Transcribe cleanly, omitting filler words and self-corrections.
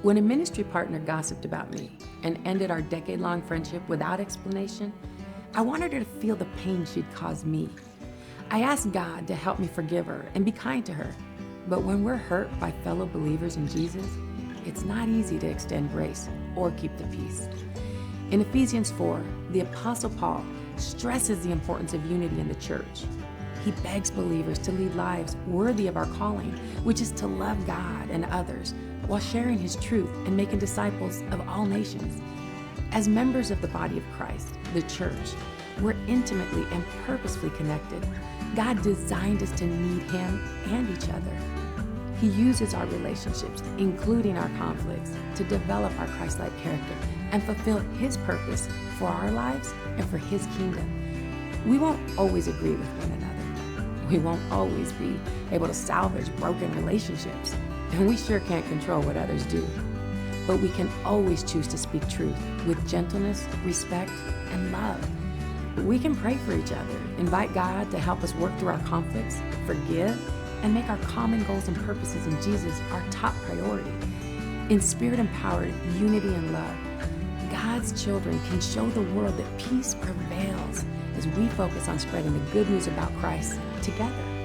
When a ministry partner gossiped about me and ended our decade-long friendship without explanation, I wanted her to feel the pain she'd caused me. I asked God to help me forgive her and be kind to her. But when we're hurt by fellow believers in Jesus, it's not easy to extend grace or keep the peace. In Ephesians 4, the Apostle Paul stresses the importance of unity in the church. He begs believers to lead lives worthy of our calling, which is to love God and others while sharing His truth and making disciples of all nations. As members of the body of Christ, the church, we're intimately and purposefully connected. God designed us to need Him and each other. He uses our relationships, including our conflicts, to develop our Christlike character and fulfill His purpose for our lives and for His kingdom. We won't always agree with one another. We won't always be able to salvage broken relationships, and we sure can't control what others do. But we can always choose to speak truth with gentleness, respect, and love. We can pray for each other, invite God to help us work through our conflicts, forgive, and make our common goals and purposes in Jesus our top priority. In spirit-empowered unity and love, God's children can show the world that peace prevails as we focus on spreading the good news about Christ together.